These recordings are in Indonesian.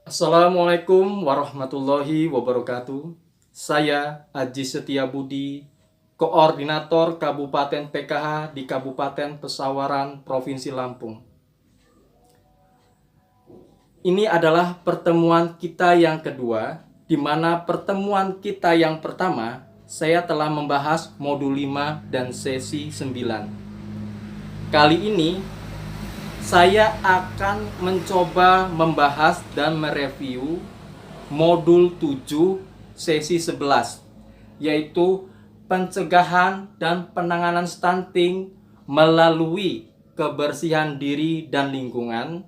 Assalamualaikum warahmatullahi wabarakatuh. Saya Aji Setiabudi, Koordinator Kabupaten PKH di Kabupaten Pesawaran, Provinsi Lampung. Ini adalah pertemuan kita yang kedua, di mana pertemuan kita yang pertama, saya telah membahas modul 5 dan sesi 9. Kali ini saya akan mencoba membahas dan mereview modul 7 sesi 11, yaitu pencegahan dan penanganan stunting melalui kebersihan diri dan lingkungan,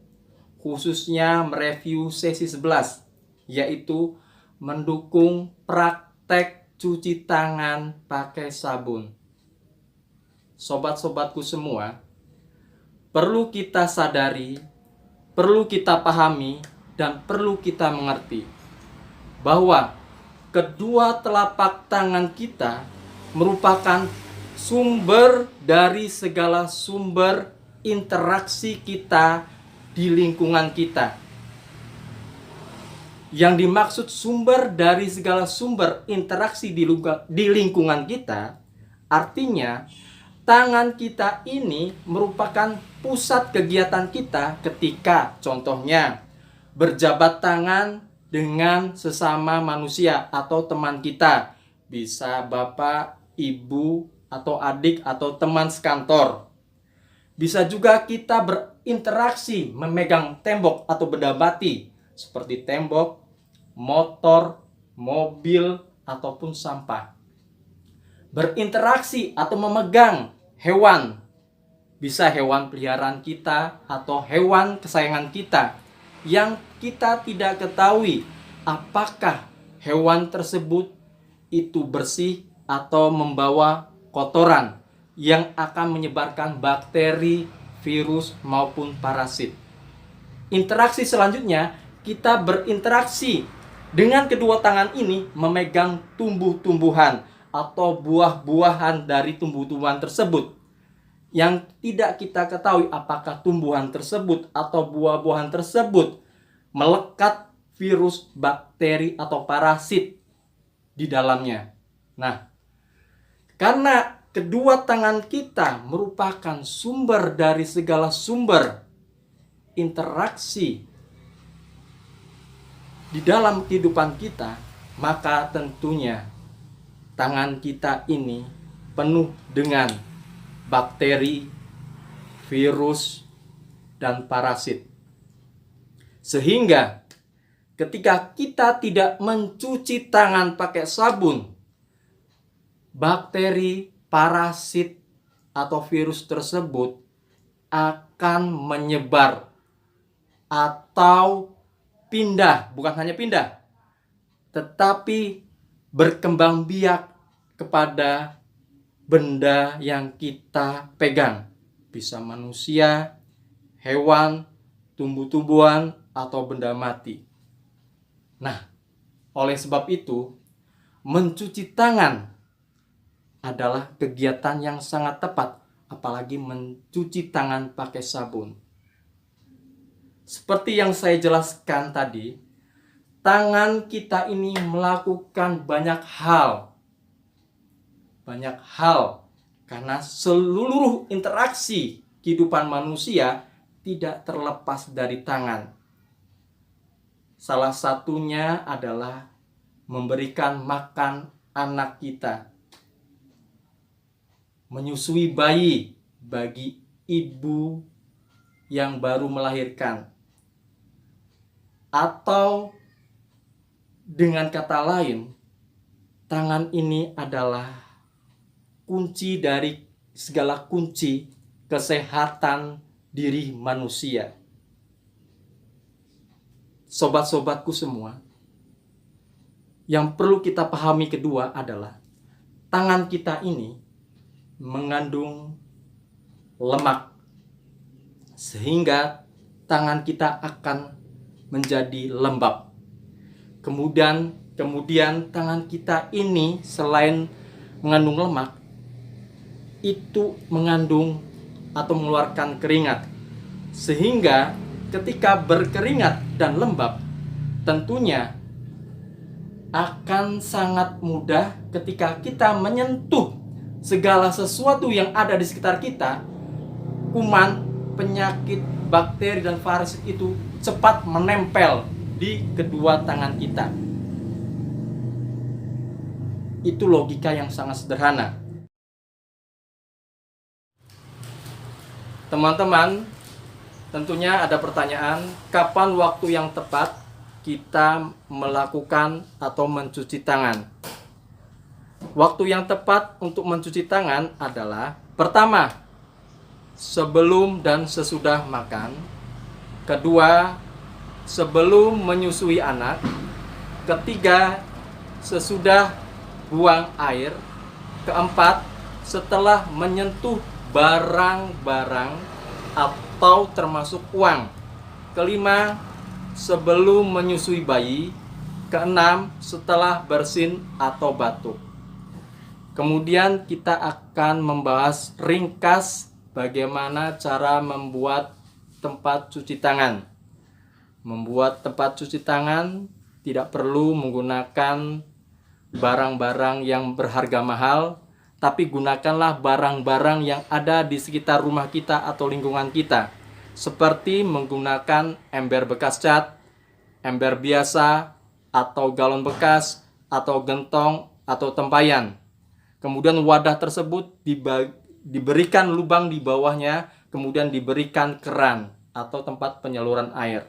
khususnya mereview sesi 11, yaitu mendukung praktek cuci tangan pakai sabun. Sobat-sobatku semua, perlu kita sadari, perlu kita pahami, dan perlu kita mengerti bahwa kedua telapak tangan kita merupakan sumber dari segala sumber interaksi kita di lingkungan kita. Yang dimaksud sumber dari segala sumber interaksi di lingkungan kita, artinya tangan kita ini merupakan pusat kegiatan kita ketika contohnya berjabat tangan dengan sesama manusia atau teman kita. Bisa bapak, ibu, atau adik, atau teman sekantor. Bisa juga kita berinteraksi memegang tembok atau benda mati seperti tembok, motor, mobil, ataupun sampah. Berinteraksi atau memegang hewan, bisa hewan peliharaan kita atau hewan kesayangan kita yang kita tidak ketahui apakah hewan tersebut itu bersih atau membawa kotoran yang akan menyebarkan bakteri, virus, maupun parasit. Interaksi selanjutnya, kita berinteraksi dengan kedua tangan ini memegang tumbuh-tumbuhan atau buah-buahan dari tumbuh-tumbuhan tersebut yang tidak kita ketahui apakah tumbuhan tersebut atau buah-buahan tersebut melekat virus, bakteri, atau parasit di dalamnya. Nah, karena kedua tangan kita merupakan sumber dari segala sumber interaksi di dalam kehidupan kita, maka tentunya tangan kita ini penuh dengan bakteri, virus, dan parasit. Sehingga ketika kita tidak mencuci tangan pakai sabun, bakteri, parasit, atau virus tersebut akan menyebar atau pindah, bukan hanya pindah, tetapi berkembang biak kepada benda yang kita pegang. Bisa manusia, hewan, tumbuh-tumbuhan, atau benda mati. Nah, oleh sebab itu, mencuci tangan adalah kegiatan yang sangat tepat, apalagi mencuci tangan pakai sabun. Seperti yang saya jelaskan tadi, tangan kita ini melakukan banyak hal karena seluruh interaksi kehidupan manusia tidak terlepas dari tangan. Salah satunya adalah memberikan makan anak kita, menyusui bayi bagi ibu yang baru melahirkan, atau dengan kata lain, tangan ini adalah kunci dari segala kunci kesehatan diri manusia. Sobat-sobatku semua, yang perlu kita pahami kedua adalah tangan kita ini mengandung lemak, sehingga tangan kita akan menjadi lembab. Kemudian tangan kita ini selain mengandung lemak, itu mengandung atau mengeluarkan keringat. Sehingga ketika berkeringat dan lembab, tentunya akan sangat mudah ketika kita menyentuh segala sesuatu yang ada di sekitar kita. Kuman, penyakit, bakteri, dan parasit itu cepat menempel di kedua tangan kita. Itu logika yang sangat sederhana. Teman-teman, tentunya ada pertanyaan, kapan waktu yang tepat kita melakukan atau mencuci tangan? Waktu yang tepat untuk mencuci tangan adalah: pertama, sebelum dan sesudah makan; kedua, sebelum menyusui anak; ketiga, sesudah buang air; keempat, setelah menyentuh barang-barang atau termasuk uang; kelima, sebelum menyusui bayi; keenam, setelah bersin atau batuk. Kemudian kita akan membahas ringkas bagaimana cara membuat tempat cuci tangan. Membuat tempat cuci tangan tidak perlu menggunakan barang-barang yang berharga mahal, tapi gunakanlah barang-barang yang ada di sekitar rumah kita atau lingkungan kita, seperti menggunakan ember bekas cat, ember biasa, atau galon bekas, atau gentong, atau tempayan. Kemudian wadah tersebut diberikan lubang di bawahnya, kemudian diberikan keran atau tempat penyaluran air.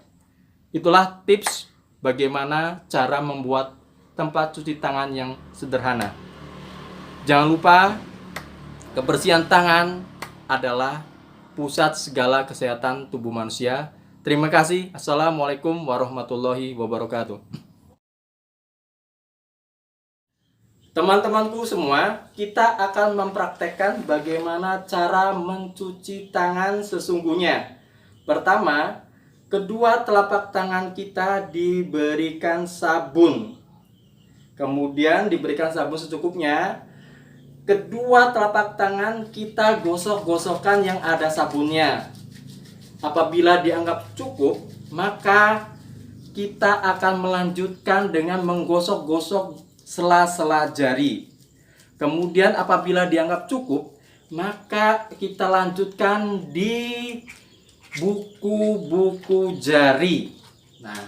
Itulah tips bagaimana cara membuat tempat cuci tangan yang sederhana. Jangan lupa, kebersihan tangan adalah pusat segala kesehatan tubuh manusia. Terima kasih. Assalamualaikum warahmatullahi wabarakatuh. Teman-temanku semua, kita akan mempraktekkan bagaimana cara mencuci tangan sesungguhnya. Pertama, kedua telapak tangan kita diberikan sabun. Kemudian diberikan sabun secukupnya. Kedua telapak tangan kita gosok-gosokkan yang ada sabunnya. Apabila dianggap cukup, maka kita akan melanjutkan dengan menggosok-gosok sela-sela jari. Kemudian apabila dianggap cukup, maka kita lanjutkan di buku-buku jari. Nah,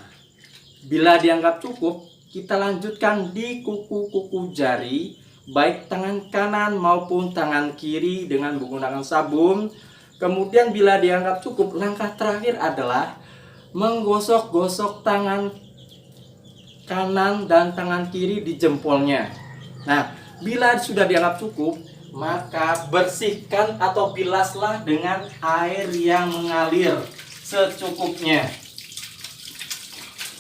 bila dianggap cukup, kita lanjutkan di kuku-kuku jari, baik tangan kanan maupun tangan kiri dengan menggunakan sabun. Kemudian bila dianggap cukup, langkah terakhir adalah menggosok-gosok tangan kanan dan tangan kiri di jempolnya. Nah, bila sudah dianggap cukup, maka bersihkan atau bilaslah dengan air yang mengalir secukupnya.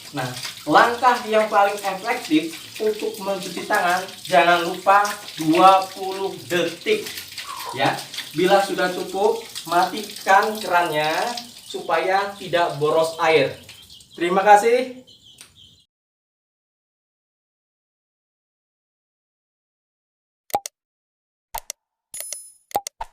Nah, langkah yang paling efektif untuk mencuci tangan, jangan lupa 20 detik ya. Bila sudah cukup, matikan kerannya supaya tidak boros air. Terima kasih.